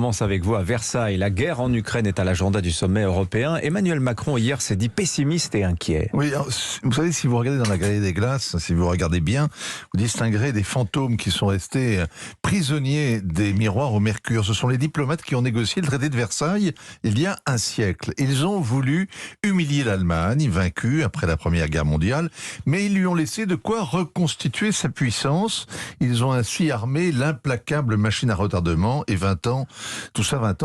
On commence avec vous à Versailles. La guerre en Ukraine est à l'agenda du sommet européen. Emmanuel Macron, hier, s'est dit pessimiste et inquiet. Oui, alors, vous savez, si vous regardez dans la galerie des glaces, si vous regardez bien, vous distinguerez des fantômes qui sont restés prisonniers des miroirs au mercure. Ce sont les diplomates qui ont négocié le traité de Versailles il y a un siècle. Ils ont voulu humilier l'Allemagne, vaincue après la Première Guerre mondiale, mais ils lui ont laissé de quoi reconstituer sa puissance. Ils ont ainsi armé l'implacable machine à retardement et 20 ans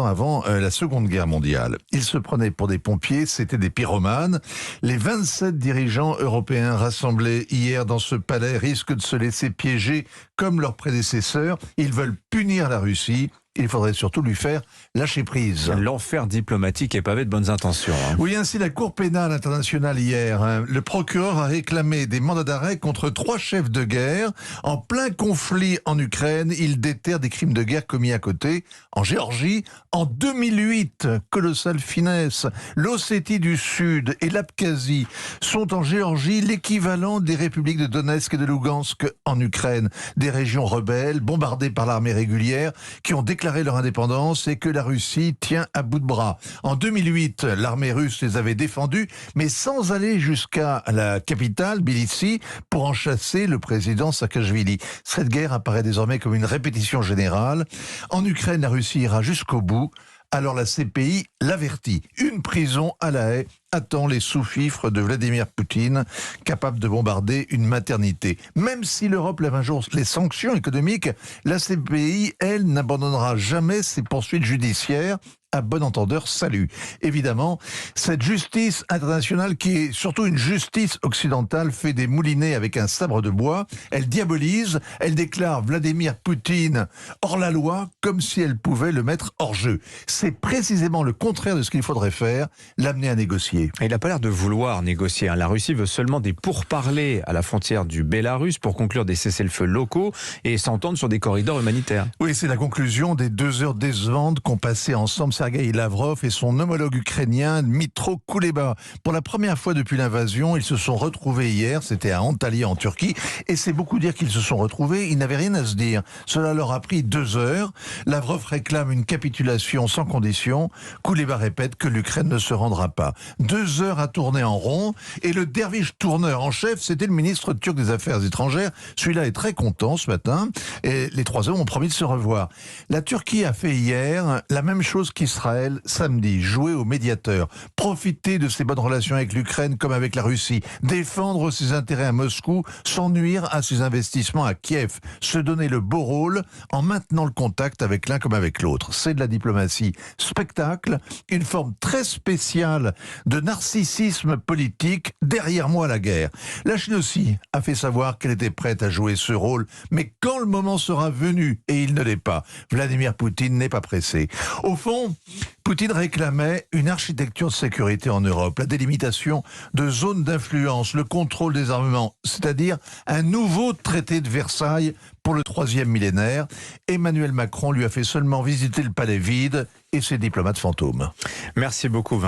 avant la Seconde Guerre mondiale. Ils se prenaient pour des pompiers, c'était des pyromanes. Les 27 dirigeants européens rassemblés hier dans ce palais risquent de se laisser piéger comme leurs prédécesseurs. Ils veulent punir la Russie. Il faudrait surtout lui faire lâcher prise. L'enfer diplomatique est pavé de bonnes intentions. Oui, ainsi la Cour pénale internationale hier. Le procureur a réclamé des mandats d'arrêt contre 3 chefs de guerre. En plein conflit en Ukraine, ils déterrent des crimes de guerre commis à côté. En Géorgie, en 2008, colossale finesse, l'Ossétie du Sud et l'Abkhazie sont en Géorgie l'équivalent des républiques de Donetsk et de Lugansk en Ukraine. Des régions rebelles bombardées par l'armée régulière qui ont déclaré leur indépendance et que la Russie tient à bout de bras. En 2008, l'armée russe les avait défendus, mais sans aller jusqu'à la capitale, Tbilissi, pour en chasser le président Saakashvili. Cette guerre apparaît désormais comme une répétition générale. En Ukraine, la Russie ira jusqu'au bout. Alors la CPI l'avertit. Une prison à La Haye attend les sous-fifres de Vladimir Poutine, capable de bombarder une maternité. Même si l'Europe lève un jour les sanctions économiques, la CPI, elle, n'abandonnera jamais ses poursuites judiciaires. À bon entendeur, salut. Évidemment, cette justice internationale, qui est surtout une justice occidentale, fait des moulinets avec un sabre de bois. Elle diabolise, elle déclare Vladimir Poutine hors la loi, comme si elle pouvait le mettre hors jeu. C'est précisément le contraire de ce qu'il faudrait faire, l'amener à négocier. Il n'a pas l'air de vouloir négocier. La Russie veut seulement des pourparlers à la frontière du Bélarus pour conclure des cessez-le-feu locaux et s'entendre sur des corridors humanitaires. Oui, c'est la conclusion des 2 heures décevantes qu'ont passé ensemble Sergueï Lavrov et son homologue ukrainien Dmytro Kuleba. Pour la première fois depuis l'invasion, ils se sont retrouvés hier, c'était à Antalya en Turquie, et c'est beaucoup dire qu'ils se sont retrouvés, ils n'avaient rien à se dire. Cela leur a pris 2 heures. Lavrov réclame une capitulation sans condition. Kuleba répète que l'Ukraine ne se rendra pas. 2 heures à tourner en rond, et le derviche tourneur en chef, c'était le ministre turc des Affaires étrangères. Celui-là est très content ce matin, et les 3 hommes ont promis de se revoir. La Turquie a fait hier la même chose qu'Israël samedi, jouer au médiateur, profiter de ses bonnes relations avec l'Ukraine comme avec la Russie, défendre ses intérêts à Moscou sans nuire à ses investissements à Kiev, se donner le beau rôle en maintenant le contact avec l'un comme avec l'autre. C'est de la diplomatie spectacle, une forme très spéciale de narcissisme politique, derrière moi la guerre. La Chine aussi a fait savoir qu'elle était prête à jouer ce rôle, mais quand le moment sera venu, et il ne l'est pas, Vladimir Poutine n'est pas pressé. Au fond, Poutine réclamait une architecture de sécurité en Europe, la délimitation de zones d'influence, le contrôle des armements, c'est-à-dire un nouveau traité de Versailles pour le 3e millénaire. Emmanuel Macron lui a fait seulement visiter le palais vide et ses diplomates fantômes. Merci beaucoup.